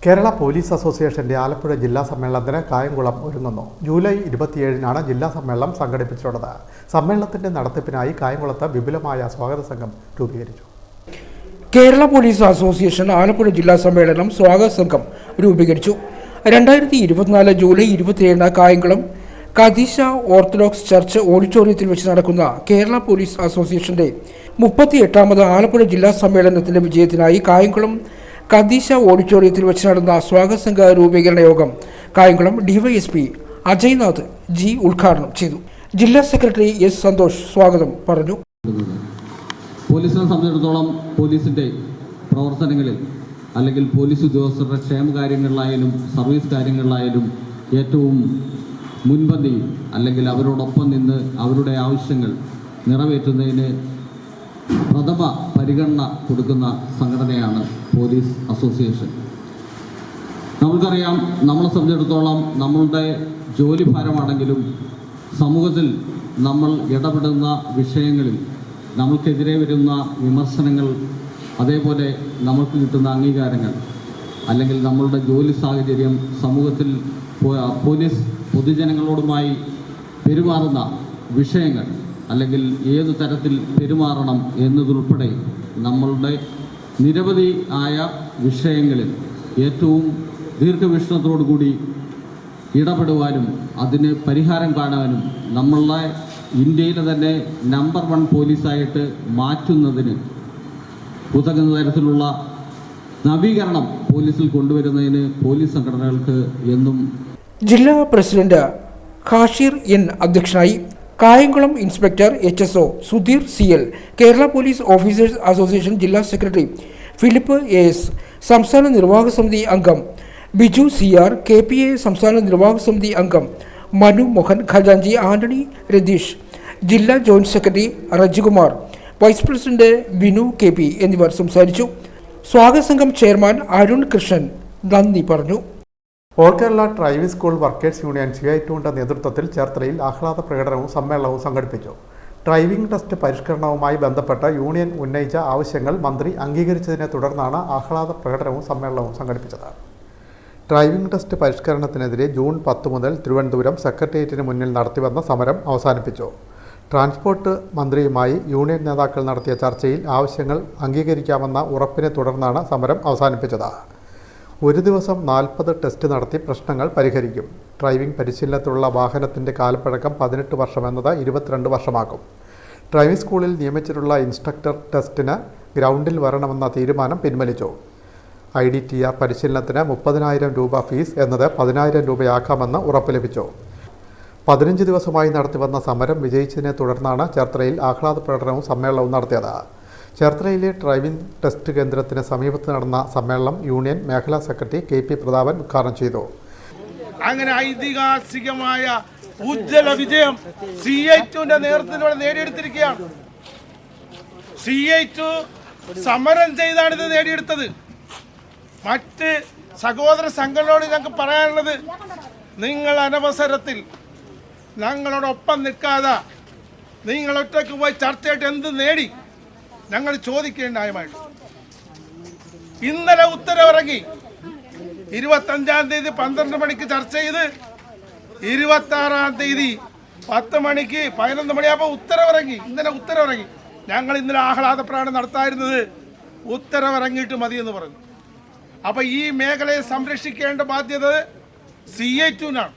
കേരള പോലീസ് അസോസിയേഷന്റെ ആലപ്പുഴ ജില്ലാ സമ്മേളനത്തിന് കായംകുളം ഒരുങ്ങുന്നു. ജൂലൈ 27-നാണ് ജില്ലാ സമ്മേളനം സംഘടിപ്പിച്ചിട്ടുള്ളത്. സമ്മേളനത്തിന്റെ നടത്തിപ്പിനായി കായംകുളത്ത് വിപുലമായ സ്വാഗത സംഘം രൂപീകരിച്ചു. കേരള പോലീസ് അസോസിയേഷൻ ആലപ്പുഴ ജില്ലാ സമ്മേളനം സ്വാഗത സംഘം രൂപീകരിച്ചു. 2024 ജൂലൈ 27-ന് കായംകുളം കദീശ ഓർത്തഡോക്സ് ചർച്ച് ഓഡിറ്റോറിയത്തിൽ വെച്ച് നടക്കുന്ന കേരള പോലീസ് അസോസിയേഷന്റെ 38ാമത് ആലപ്പുഴ ജില്ലാ സമ്മേളനത്തിന്റെ വിജയത്തിനായി കായംകുളം കദീശ ഓഡിറ്റോറിയത്തിൽ വെച്ച് നടന്ന സ്വാഗത സംഘ രൂപീകരണ യോഗം കായംകുളം DYSP അജയ്നാഥ് G ഉദ്ഘാടനം ചെയ്തു. ജില്ലാ സെക്രട്ടറി S സന്തോഷ് സ്വാഗതം പറഞ്ഞു. പോലീസിനെ സംബന്ധിച്ചിടത്തോളം പോലീസിൻ്റെ പ്രവർത്തനങ്ങളിൽ അല്ലെങ്കിൽ പോലീസ് ഉദ്യോഗസ്ഥരുടെ ക്ഷേമകാര്യങ്ങളിലായാലും സർവീസ് കാര്യങ്ങളിലായാലും ഏറ്റവും മുൻപന്തി അല്ലെങ്കിൽ അവരോടൊപ്പം നിന്ന് അവരുടെ ആവശ്യങ്ങൾ നിറവേറ്റുന്നതിന് പ്രഥമ പരിഗണന കൊടുക്കുന്ന സംഘടനയാണ് പോലീസ് അസോസിയേഷൻ. നമുക്കറിയാം, നമ്മളെ സംബന്ധിച്ചിടത്തോളം നമ്മളുടെ ജോലിഭാരമാണെങ്കിലും സമൂഹത്തിൽ നമ്മൾ ഇടപെടുന്ന വിഷയങ്ങളിൽ നമ്മൾക്കെതിരെ വരുന്ന വിമർശനങ്ങൾ, അതേപോലെ നമ്മൾക്ക് കിട്ടുന്ന അംഗീകാരങ്ങൾ, അല്ലെങ്കിൽ നമ്മളുടെ ജോലി സാഹചര്യം, സമൂഹത്തിൽ പോലീസ് പൊതുജനങ്ങളോടുമായി പെരുമാറുന്ന വിഷയങ്ങൾ, അല്ലെങ്കിൽ ഏതു തരത്തിൽ പെരുമാറണം എന്നതുൾപ്പെടെ നമ്മളുടെ നിരവധി ആയ വിഷയങ്ങളിൽ ഏറ്റവും ദീർഘവീക്ഷണത്തോടുകൂടി ഇടപെടുവാനും അതിന് പരിഹാരം കാണാനും നമ്മളുടെ ഇന്ത്യയിലെ തന്നെ നമ്പർ 1 പോലീസായിട്ട് മാറ്റുന്നതിന് ഉതകുന്ന തരത്തിലുള്ള നവീകരണം പോലീസിൽ കൊണ്ടുവരുന്നതിന് പോലീസ് സംഘടനകൾക്ക് എന്നും. ജില്ലാ പ്രസിഡന്റ് ഖാഷിർ N അധ്യക്ഷനായി. Kayamkulam inspector HSO Sudheer CL, Kerala police officers association ജില്ലാ സെക്രട്ടറി ഫിലിപ്പ് AS, സംസ്ഥാന നിർവാഹക സമിതി അംഗം ബിജു CR, KPA സംസ്ഥാന നിർവാഹക സമിതി അംഗം മനു മോഹൻ, ഖജാൻജി ആന്റണി രതീഷ്, ജില്ലാ joint secretary Rejikumar, vice president Binu KP എന്നിവർ സംസാരിച്ചു. സ്വാഗത സംഘം ചെയർമാൻ അരുൺ കൃഷ്ണൻ നന്ദി പറഞ്ഞു. All Kerala driving school workers union CI2ന്റെ നേതൃത്വത്തിൽ ചേർത്തലയിൽ ആഹ്ലാദ പ്രകടനവും സമ്മേളനവും സംഘടിപ്പിച്ചു. ഡ്രൈവിംഗ് ടെസ്റ്റ് പരിഷ്കരണവുമായി ബന്ധപ്പെട്ട് യൂണിയൻ ഉന്നയിച്ച ആവശ്യങ്ങൾ മന്ത്രി അംഗീകരിച്ചതിനെ തുടർന്നാണ് ആഹ്ലാദ പ്രകടനവും സമ്മേളനവും സംഘടിപ്പിച്ചത്. ഡ്രൈവിംഗ് ടെസ്റ്റ് പരിഷ്കരണത്തിനെതിരെ ജൂൺ 10 മുതൽ തിരുവനന്തപുരം സെക്രട്ടേറിയറ്റിന് മുന്നിൽ നടത്തിവന്ന സമരം അവസാനിപ്പിച്ചു. ട്രാൻസ്പോർട്ട് മന്ത്രിയുമായി യൂണിയൻ നേതാക്കൾ നടത്തിയ ചർച്ചയിൽ ആവശ്യങ്ങൾ അംഗീകരിക്കാമെന്ന ഉറപ്പിനെ തുടർന്നാണ് സമരം അവസാനിപ്പിച്ചത്. ഒരു ദിവസം 40 ടെസ്റ്റ് നടത്തി പ്രശ്നങ്ങൾ പരിഹരിക്കും. ഡ്രൈവിംഗ് പരിശീലനത്തിലുള്ള വാഹനത്തിൻ്റെ കാലപ്പഴക്കം 18 വർഷം എന്നത് 22 വർഷമാക്കും. ഡ്രൈവിംഗ് സ്കൂളിൽ നിയമിച്ചിട്ടുള്ള ഇൻസ്ട്രക്ടർ ടെസ്റ്റിന് ഗ്രൗണ്ടിൽ വരണമെന്ന തീരുമാനം പിൻവലിച്ചു. IDTR പരിശീലനത്തിന് 30,000 രൂപ ഫീസ് എന്നത് 10,000 രൂപയാക്കാമെന്ന് ഉറപ്പ് ലഭിച്ചു. 15 ദിവസമായി നടത്തിവന്ന സമരം വിജയിച്ചതിനെ തുടർന്നാണ് ചേർത്തലയിൽ ആഹ്ലാദ പ്രകടനവും സമ്മേളനവും നടത്തിയത്. ചേർത്തലയിലെ ഡ്രൈവിംഗ് ടെസ്റ്റ് കേന്ദ്രത്തിന് സമീപത്ത് നടന്ന സമ്മേളനം യൂണിയൻ മേഖലാ സെക്രട്ടറി KP പ്രതാപൻ ഉദ്ഘാടനം ചെയ്തു. അങ്ങനെ ഐതിഹാസികമായ ഉജ്ജ്വല വിജയം CI2ന്റെ നേതൃത്വത്തിലൂടെ നേടിയെടുത്തിരിക്കുകയാണ്. CI2 സമരം ചെയ്താണ് ഇത് നേടിയെടുത്തത്. മറ്റ് സഹോദര സംഘടനയോട് ഞങ്ങൾക്ക് പറയാനുള്ളത്, നിങ്ങൾ അനവസരത്തിൽ ഞങ്ങളോടൊപ്പം നിൽക്കാതെ നിങ്ങൾ ഒറ്റയ്ക്ക് പോയി ചർച്ചയായിട്ട് എന്ത് നേടി ഞങ്ങൾ ചോദിക്കേണ്ട ന്യായമായിട്ട്. ഇന്നലെ ഉത്തരവിറങ്ങി. 25-ാം തീയതി 12 മണിക്ക് ചർച്ച ചെയ്ത് 26-ാം തീയതി 10 മണിക്ക് 11 മണിയാകുമ്പോൾ ഉത്തരവിറങ്ങി. ഇന്നലെ ഉത്തരവിറങ്ങി. ഞങ്ങൾ ഇന്നലെ ആഹ്ലാദ പ്രകടനം നടത്തായിരുന്നത് ഉത്തരവിറങ്ങിയിട്ട് മതിയെന്ന് പറഞ്ഞു. അപ്പോൾ ഈ മേഖലയെ സംരക്ഷിക്കേണ്ട ബാധ്യത CI2-നാണ്.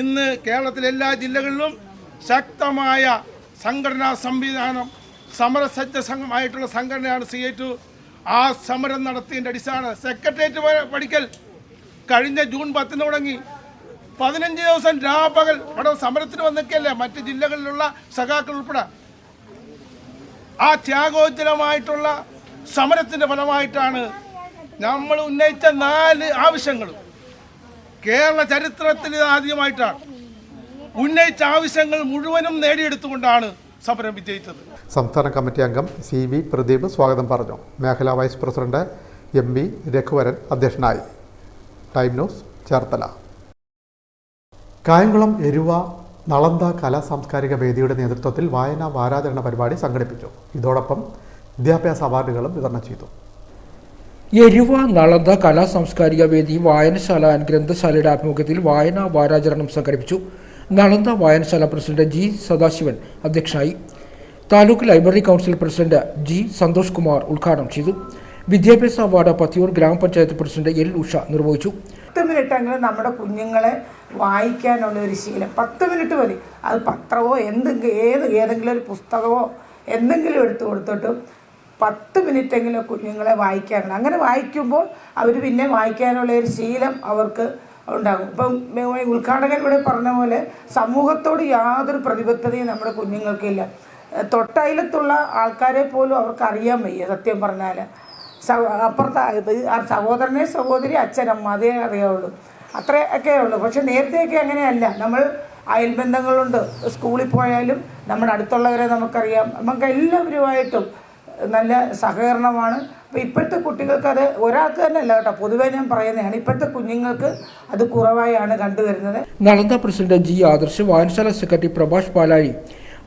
ഇന്ന് കേരളത്തിലെ എല്ലാ ജില്ലകളിലും ശക്തമായ സംഘടനാ സംവിധാനം, സമരസജ്ജ സംഘമായിട്ടുള്ള സംഘടനയാണ് CI2. ആ സമരം നടത്തിയതിൻ്റെ അടിസ്ഥാന സെക്രട്ടേറിയറ്റ് പഠിക്കൽ കഴിഞ്ഞ ജൂൺ 10 തുടങ്ങി 15 ദിവസം രാപകൽ അവിടെ സമരത്തിന് വന്നൊക്കെയല്ലേ മറ്റ് ജില്ലകളിലുള്ള സഖാക്കൾ ഉൾപ്പെടെ. ആ ത്യാഗോജ്ജലമായിട്ടുള്ള സമരത്തിൻ്റെ ഫലമായിട്ടാണ് നമ്മൾ ഉന്നയിച്ച 4 ആവശ്യങ്ങളും കേരള ചരിത്രത്തിൽ ആദ്യമായിട്ടാണ് ഉന്നയിച്ച ആവശ്യങ്ങൾ മുഴുവനും നേടിയെടുത്തുകൊണ്ടാണ് സമരം വിജയിച്ചത്. സംസ്ഥാന കമ്മിറ്റി അംഗം CV പ്രദീപ് സ്വാഗതം പറഞ്ഞു. മേഖലാ വൈസ് പ്രസിഡന്റ് MB രഘുവരൻ അധ്യക്ഷനായി. Time news Cherthala. കായംകുളം എരുവ നളന്ദ കലാ സാംസ്കാരിക വേദിയുടെ നേതൃത്വത്തിൽ വായനാ വാരാചരണ പരിപാടി സംഘടിപ്പിച്ചു. ഇതോടൊപ്പം വിദ്യാഭ്യാസ അവാർഡുകളും വിതരണം ചെയ്തു. എരുവ നളന്ദ കലാ സാംസ്കാരിക വേദി വായനശാല ആൻഡ് ഗ്രന്ഥശാലയുടെ ആഭിമുഖ്യത്തിൽ വായനാ വാരാചരണം സംഘടിപ്പിച്ചു. നളന്ദ വായനശാല പ്രസിഡന്റ് G സദാശിവൻ അധ്യക്ഷനായി. Taluk library council president G Santhosh Kumar ഉദ്ഘാടനം ചെയ്തു. വിദ്യാഭ്യാസ അവാർഡ് പത്തിയൂർ ഗ്രാമപഞ്ചായത്ത് പ്രസിഡന്റ് L ഉഷ നിർവഹിച്ചു. 10 മിനിറ്റെങ്കിലും നമ്മുടെ കുഞ്ഞുങ്ങളെ വായിക്കാനുള്ള ഒരു ശീലം, 10 മിനിറ്റ് മതി. അത് പത്രമോ ഏതെങ്കിലും ഒരു പുസ്തകമോ എന്തെങ്കിലും എടുത്തു കൊടുത്തിട്ട് 10 മിനിറ്റെങ്കിലും കുഞ്ഞുങ്ങളെ വായിക്കാനുണ്ട്. അങ്ങനെ വായിക്കുമ്പോൾ അവർ പിന്നെ വായിക്കാനുള്ള ഒരു ശീലം അവർക്ക് ഉണ്ടാകും. ഇപ്പം ഉദ്ഘാടകൻ ഇവിടെ പറഞ്ഞ പോലെ സമൂഹത്തോട് യാതൊരു പ്രതിബദ്ധതയും നമ്മുടെ കുഞ്ഞുങ്ങൾക്കില്ല. തൊട്ടയലത്തുള്ള ആൾക്കാരെ പോലും അവർക്ക് അറിയാൻ വയ്യ. സത്യം പറഞ്ഞാൽ അപ്പുറത്ത് സഹോദരനെ സഹോദരി അച്ഛനമ്മ അതേ അറിയാവുള്ളൂ, അത്രയൊക്കെ ഉള്ളൂ. പക്ഷെ നേരത്തെയൊക്കെ അങ്ങനെയല്ല. നമ്മൾ അയൽബന്ധങ്ങളുണ്ട്. സ്കൂളിൽ പോയാലും നമ്മുടെ അടുത്തുള്ളവരെ നമുക്കറിയാം. നമുക്ക് എല്ലാവരുമായിട്ടും നല്ല സഹകരണമാണ്. അപ്പോൾ ഇപ്പോഴത്തെ കുട്ടികൾക്ക് അത് ഒരാൾക്ക് തന്നെ അല്ല കേട്ടോ, പൊതുവേ ഞാൻ പറയുന്നതാണ്. ഇപ്പോഴത്തെ കുഞ്ഞുങ്ങൾക്ക് അത് കുറവായാണ് കണ്ടുവരുന്നത്. നളന്ദ പ്രസിഡന്റ് G ആദർശ്, വായനശാല സെക്രട്ടറി പ്രഭാഷ് പാലാഴി,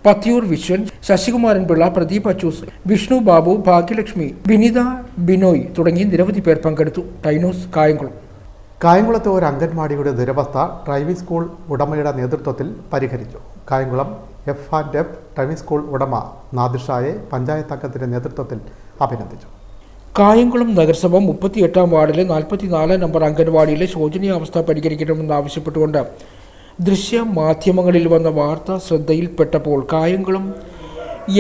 പത്തിയൂർ വിശ്വൻ, ശശികുമാരൻ പിള്ള, പ്രദീപ് അച്ചൂസ്, വിഷ്ണു ബാബു, ഭാഗ്യലക്ഷ്മി, വിനിത ബിനോയ് തുടങ്ങി നിരവധി പേർ പങ്കെടുത്തു. ടൈനോസ് കായംകുളം. കായംകുളത്തെ ഒരു അംഗൻവാടിയുടെ ദുരവസ്ഥ ഡ്രൈവിംഗ് സ്കൂൾ ഉടമയുടെ നേതൃത്വത്തിൽ പരിഹരിച്ചു. കായംകുളം F&F ഡ്രൈവിംഗ് സ്കൂൾ ഉടമ നാദിർഷായെ പഞ്ചായത്ത് അംഗത്തിന്റെ നേതൃത്വത്തിൽ അഭിനന്ദിച്ചു. കായംകുളം നഗരസഭ 38-ാം വാർഡിലെ 44 നമ്പർ അംഗൻവാടിയിലെ ശോചനീയാവസ്ഥ പരിഹരിക്കണമെന്നാവശ്യപ്പെട്ടുകൊണ്ട് ദൃശ്യ മാധ്യമങ്ങളിൽ വന്ന വാർത്ത ശ്രദ്ധയിൽപ്പെട്ടപ്പോൾ കായംകുളം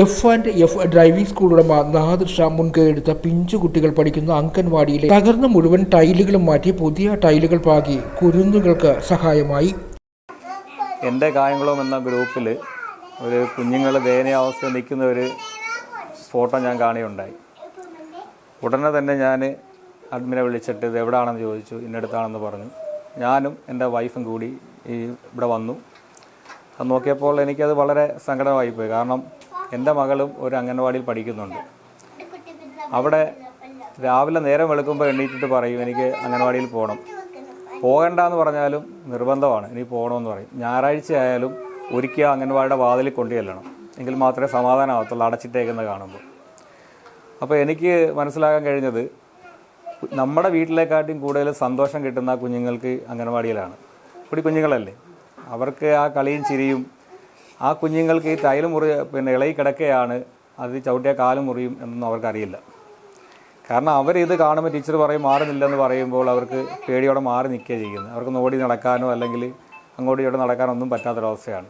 F&F ഡ്രൈവിംഗ് സ്കൂൾ ഉടമ നാദിർഷ മുൻകൈയെടുത്ത പിഞ്ചുകുട്ടികൾ പഠിക്കുന്ന അംഗൻവാടിയിലെ തകർന്ന മുഴുവൻ ടൈലുകളും മാറ്റി പുതിയ ടൈലുകൾ പാകി കുരുന്നുകൾക്ക് സഹായമായി. എൻ്റെ കായംകുളം എന്ന ഗ്രൂപ്പിൽ ഒരു കുഞ്ഞുങ്ങൾ ദയനീയാവസ്ഥയിൽ നിൽക്കുന്ന ഒരു ഫോട്ടോ ഞാൻ കാണുകയുണ്ടായി. ഉടനെ തന്നെ ഞാൻ അഡ്മിനെ വിളിച്ചിട്ട് ഇത് എവിടെയാണെന്ന് ചോദിച്ചു. ഇന്നടുത്താണെന്ന് പറഞ്ഞു. ഞാനും എൻ്റെ വൈഫും കൂടി ഇവിടെ വന്നു. അത് നോക്കിയപ്പോൾ എനിക്കത് വളരെ സങ്കടമായിപ്പോയി. കാരണം എൻ്റെ മകളും ഒരു അംഗൻവാടിയിൽ പഠിക്കുന്നുണ്ട്. അവിടെ രാവിലെ നേരം വെളുക്കുമ്പോൾ എണ്ണീറ്റിട്ട് പറയും എനിക്ക് അംഗൻവാടിയിൽ പോകണം. പോകണ്ടെന്ന് പറഞ്ഞാലും നിർബന്ധമാണ്, ഇനി പോകണമെന്ന് പറയും. ഞായറാഴ്ച ആയാലും ഒരിക്കൽ അംഗൻവാടിയുടെ വാതിലിൽ കൊണ്ടുചെല്ലണം, എങ്കിൽ മാത്രമേ സമാധാനമാകത്തുള്ളൂ അടച്ചിട്ടേക്കുന്നത് കാണുമ്പോൾ. അപ്പോൾ എനിക്ക് മനസ്സിലാക്കാൻ കഴിഞ്ഞത് നമ്മുടെ വീട്ടിലേക്കാട്ടിയും കൂടുതൽ സന്തോഷം കിട്ടുന്ന കുഞ്ഞുങ്ങൾക്ക് അംഗൻവാടിയിലാണ്. ഇവിടെ കുഞ്ഞുങ്ങളല്ലേ, അവർക്ക് ആ കളിയും ചിരിയും. ആ കുഞ്ഞുങ്ങൾക്ക് ഈ ടൈല് ഇളകി കിടക്കുകയാണ്, അത് ചവിട്ടിയ കാലും മുറിയും എന്നൊന്നും അവർക്കറിയില്ല. കാരണം അവരിത് കാണുമ്പോൾ ടീച്ചർ പറയും മാറുന്നില്ലെന്ന് പറയുമ്പോൾ അവർക്ക് പേടിയോടെ മാറി നിൽക്കുകയാണ് ചെയ്യുന്നത്. അവർക്ക് ഓടി നടക്കാനോ അല്ലെങ്കിൽ അങ്ങോട്ടും ഇങ്ങോട്ട് നടക്കാനോ ഒന്നും പറ്റാത്തൊരവസ്ഥയാണ്.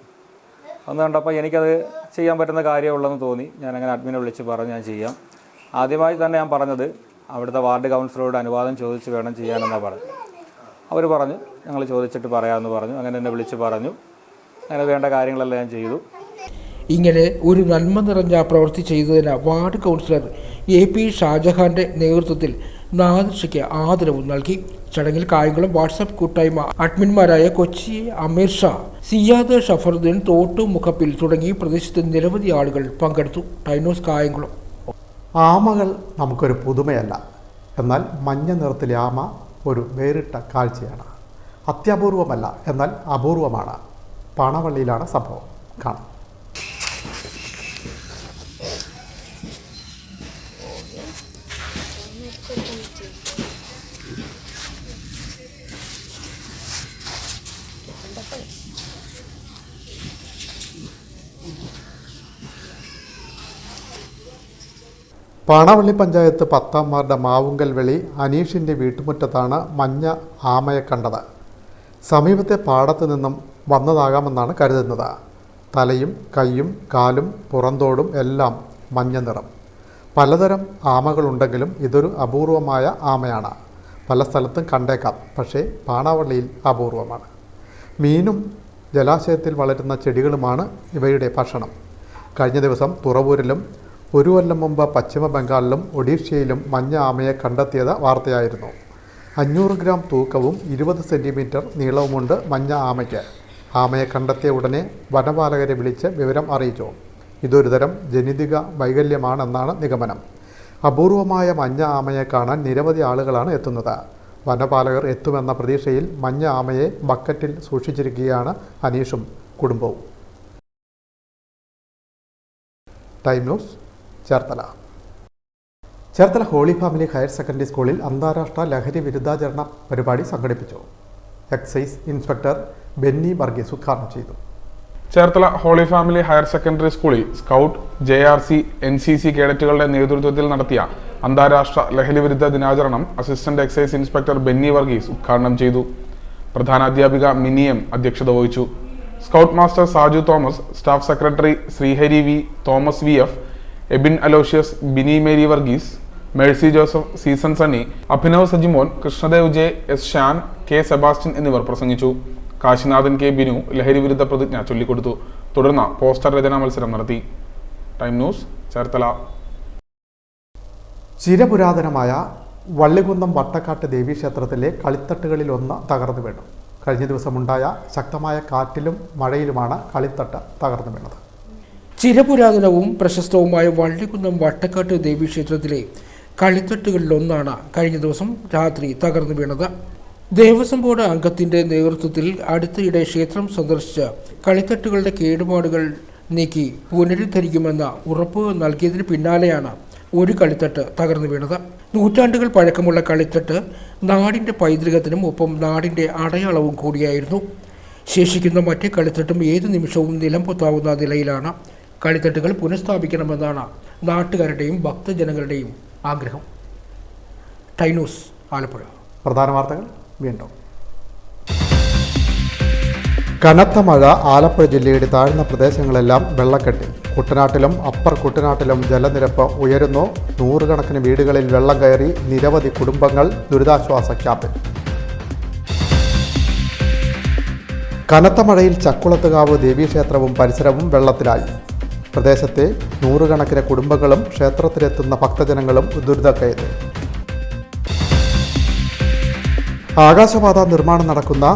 അന്ന് കണ്ടപ്പോൾ എനിക്കത് ചെയ്യാൻ പറ്റുന്ന കാര്യമുള്ളതെന്ന് തോന്നി. ഞാനങ്ങനെ അഡ്മിനെ വിളിച്ച് പറഞ്ഞു ഞാൻ ചെയ്യാം. ആദ്യമായി തന്നെ ഞാൻ പറഞ്ഞത് അവിടുത്തെ വാർഡ് കൗൺസിലറോട് അനുവാദം ചോദിച്ച് വേണം ചെയ്യാനെന്നാണ് പറഞ്ഞു. അവർ പറഞ്ഞു ഞങ്ങൾ ചോദിച്ചിട്ട് പറയാമെന്ന് പറഞ്ഞു. അങ്ങനെ എന്നെ വിളിച്ച് പറഞ്ഞു. അങ്ങനെ വേണ്ട കാര്യങ്ങളെല്ലാം ഞാൻ ചെയ്തു. ഇങ്ങനെ ഒരു നന്മ നിറഞ്ഞ പ്രവൃത്തി ചെയ്തതിന് വാർഡ് കൗൺസിലർ AP ഷാജഹാന്റെ നേതൃത്വത്തിൽ നാദിർഷയ്ക്ക് ആദരവും നൽകി. ചടങ്ങിൽ കായംകുളം വാട്സാപ്പ് കൂട്ടായ്മ അഡ്മിന്മാരായ കൊച്ചി അമീർ ഷാ, സിയാദ് ഷഫറുദ്ദീൻ, തോട്ടു മുഖപ്പിൽ തുടങ്ങി പ്രദേശത്ത് നിരവധി ആളുകൾ പങ്കെടുത്തു. ടൈനോസ് കായംകുളം. ആമകൾ നമുക്കൊരു പുതുമയല്ല, എന്നാൽ മഞ്ഞ നിറത്തിലെ ആമ ഒരു വേറിട്ട കാഴ്ചയാണ്. അത്യപൂർവമല്ല, എന്നാൽ അപൂർവമാണ്. പാണവള്ളിയിലാണ് സംഭവം. കാണാം. പാണവള്ളി പഞ്ചായത്ത് 10-ാം വാർഡ് മാവുങ്കൽ വെളി അനീഷിൻ്റെ വീട്ടുമുറ്റത്താണ് മഞ്ഞ ആമയെ കണ്ടത്. സമീപത്തെ പാടത്തു നിന്നും വന്നതാകാമെന്നാണ് കരുതുന്നത്. തലയും കൈയും കാലും പുറന്തോടും എല്ലാം മഞ്ഞ നിറം. പലതരം ആമകളുണ്ടെങ്കിലും ഇതൊരു അപൂർവമായ ആമയാണ്. പല സ്ഥലത്തും കണ്ടേക്കാം, പക്ഷേ പാണവള്ളിയിൽ അപൂർവമാണ്. മീനും ജലാശയത്തിൽ വളരുന്ന ചെടികളുമാണ് ഇവയുടെ ഭക്ഷണം. കഴിഞ്ഞ ദിവസം തുറവൂരിലും 1 കൊല്ലം മുമ്പ് പശ്ചിമ ബംഗാളിലും ഒഡീഷയിലും മഞ്ഞ ആമയെ കണ്ടെത്തിയത് വാർത്തയായിരുന്നു. 500 ഗ്രാം തൂക്കവും 20 സെൻറ്റിമീറ്റർ നീളവുമുണ്ട് മഞ്ഞ ആമയ്ക്ക്. ആമയെ കണ്ടെത്തിയ ഉടനെ വനപാലകരെ വിളിച്ച് വിവരം അറിയിച്ചു. ഇതൊരു തരം ജനിതക വൈകല്യമാണെന്നാണ് നിഗമനം. അപൂർവമായ മഞ്ഞ ആമയെ കാണാൻ നിരവധി ആളുകളാണ് എത്തുന്നത്. വനപാലകർ എത്തുമെന്ന പ്രതീക്ഷയിൽ മഞ്ഞ ആമയെ ബക്കറ്റിൽ സൂക്ഷിച്ചിരിക്കുകയാണ് അനീഷും കുടുംബവും. Time news, Cherthala. Cherthala Holy Family higher secondary സ്കൂളിൽ അന്താരാഷ്ട്ര ലഹരി വിരുദ്ധാചരണ പരിപാടി സംഘടിപ്പിച്ചു. എക്സൈസ് ഇൻസ്പെക്ടർ ബെന്നി വർഗീസ് ഉദ്ഘാടനം ചെയ്തു. Cherthala Holy Family higher secondary സ്കൂളിൽ സ്കൗട്ട്, JRC, NCC കേഡറ്റുകളുടെ നേതൃത്വത്തിൽ നടത്തിയ അന്താരാഷ്ട്ര ലഹരി വിരുദ്ധ ദിനാചരണം assistant excise inspector Benny Varghese ഉദ്ഘാടനം ചെയ്തു. പ്രധാനാധ്യാപിക മിനിയം അധ്യക്ഷത വഹിച്ചു. Scout master Saju Thomas, staff secretary Sreehari V, Thomas VF, Ebin Aloysius, Bini Mary Varghese, Mercy Joseph, Season Sunny, Abhinav Sajimon, Krishnadev J, S Shan, K Sebastian എന്നിവർ പ്രസംഗിച്ചു. കാശിനാഥൻ K ബിനു ലഹരി വിരുദ്ധ പ്രതിജ്ഞ ചൊല്ലിക്കൊടുത്തു. തുടർന്ന് പോസ്റ്റർ രചനാ മത്സരം നടത്തി. Time news, Cherthala. ചിരപുരാതനമായ വള്ളികുന്നം വട്ടക്കാട്ട് ദേവീക്ഷേത്രത്തിലെ കളിത്തട്ടുകളിലൊന്ന് തകർന്നു വീണു. കഴിഞ്ഞ ദിവസമുണ്ടായ ശക്തമായ കാറ്റിലും മഴയിലുമാണ് കളിത്തട്ട് തകർന്നു വീണത്. ചിരപുരാതനവും പ്രശസ്തവുമായ വള്ളികുന്നം വട്ടക്കാട്ട് ദേവീക്ഷേത്രത്തിലെ കളിത്തട്ടുകളിലൊന്നാണ് കഴിഞ്ഞ ദിവസം രാത്രി തകർന്നു വീണത്. ദേവസ്വം ബോർഡ് അംഗത്തിൻ്റെ നേതൃത്വത്തിൽ അടുത്തിടെ ക്ഷേത്രം സന്ദർശിച്ച് കളിത്തട്ടുകളുടെ കേടുപാടുകൾ നീക്കി പുനരുദ്ധരിക്കുമെന്ന ഉറപ്പ് നൽകിയതിന് പിന്നാലെയാണ് ഒരു കളിത്തട്ട് തകർന്നു വീണത്. നൂറ്റാണ്ടുകൾ പഴക്കമുള്ള കളിത്തട്ട് നാടിൻ്റെ പൈതൃകത്തിനും ഒപ്പം നാടിൻ്റെ അടയാളവും കൂടിയായിരുന്നു. ശേഷിക്കുന്ന മറ്റേ കളിത്തട്ടും ഏതു നിമിഷവും നിലംപൊത്താവുന്ന നിലയിലാണ്. കളിത്തട്ടുകൾ പുനഃസ്ഥാപിക്കണമെന്നാണ് നാട്ടുകാരുടെയും ഭക്തജനങ്ങളുടെയും ആഗ്രഹം. ടൈനൂസ്, ആലപ്പുഴ. പ്രധാന വാർത്തകൾ വീണ്ടും. കനത്ത മഴ ആലപ്പുഴ ജില്ലയുടെ താഴ്ന്ന പ്രദേശങ്ങളെല്ലാം വെള്ളക്കെട്ടി. കുട്ടനാട്ടിലും അപ്പർ കുട്ടനാട്ടിലും ജലനിരപ്പ് ഉയരുന്നു. 100 കണക്കിന് വീടുകളിൽ വെള്ളം കയറി. നിരവധി കുടുംബങ്ങൾ ദുരിതാശ്വാസ ക്യാമ്പിൽ. കനത്ത മഴയിൽ ചക്കുളത്തുകാവ് ദേവീക്ഷേത്രവും പരിസരവും വെള്ളത്തിലായി. പ്രദേശത്തെ 100 കണക്കിന് കുടുംബങ്ങളും ക്ഷേത്രത്തിലെത്തുന്ന ഭക്തജനങ്ങളും ദുരിതക്കയത്തിൽ. ആകാശപാത നിർമ്മാണം നടക്കുന്ന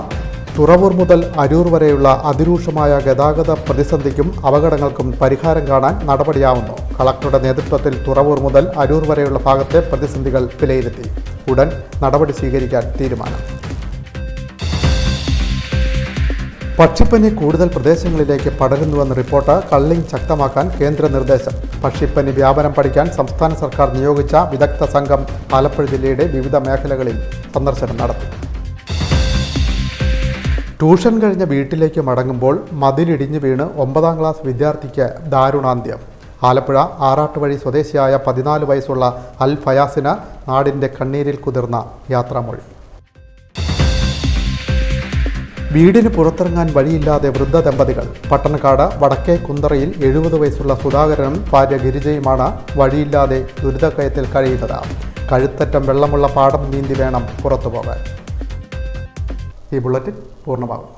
തുറവൂർ മുതൽ അരൂർ വരെയുള്ള അതിരൂക്ഷമായ ഗതാഗത പ്രതിസന്ധിക്കും അപകടങ്ങൾക്കും പരിഹാരം കാണാൻ നടപടിയാവുന്നു. കളക്ടറുടെ നേതൃത്വത്തിൽ തുറവൂർ മുതൽ അരൂർ വരെയുള്ള ഭാഗത്തെ പ്രതിസന്ധികൾ വിലയിരുത്തി. ഉടൻ നടപടി സ്വീകരിക്കാൻ തീരുമാനം. പക്ഷിപ്പനി കൂടുതൽ പ്രദേശങ്ങളിലേക്ക് പടരുന്നുവെന്ന് റിപ്പോർട്ട്. കള്ളിംഗ് ശക്തമാക്കാൻ കേന്ദ്ര നിർദ്ദേശം. പക്ഷിപ്പനി വ്യാപനം പഠിക്കാൻ സംസ്ഥാന സർക്കാർ നിയോഗിച്ച വിദഗ്ധ സംഘം ആലപ്പുഴ ജില്ലയുടെ വിവിധ മേഖലകളിൽ സന്ദർശനം നടത്തി. ട്യൂഷൻ കഴിഞ്ഞ് വീട്ടിലേക്ക് മടങ്ങുമ്പോൾ മതിലിടിഞ്ഞു വീണ് 9ാം ക്ലാസ് വിദ്യാർത്ഥിക്ക് ദാരുണാന്ത്യം. ആലപ്പുഴ ആറാട്ടുവഴി സ്വദേശിയായ 14 വയസ്സുള്ള അൽ ഫയാസിന് നാടിൻ്റെ കണ്ണീരിൽ കുതിർന്ന യാത്രാമൊഴി. വീടിന് പുറത്തിറങ്ങാൻ വഴിയില്ലാതെ വൃദ്ധ ദമ്പതികൾ. പട്ടണക്കാട് വടക്കേ കുന്തറയിൽ 70 വയസ്സുള്ള സുധാകരനും ഭാര്യ ഗിരിജയുമാണ് വഴിയില്ലാതെ ദുരിതക്കയത്തിൽ കഴിയുന്നത്. കഴുത്തറ്റം വെള്ളമുള്ള പാടം നീന്തി വേണം പുറത്തുപോകാൻ. ഈ ബുള്ളറ്റിൻ പൂർണ്ണമാകും.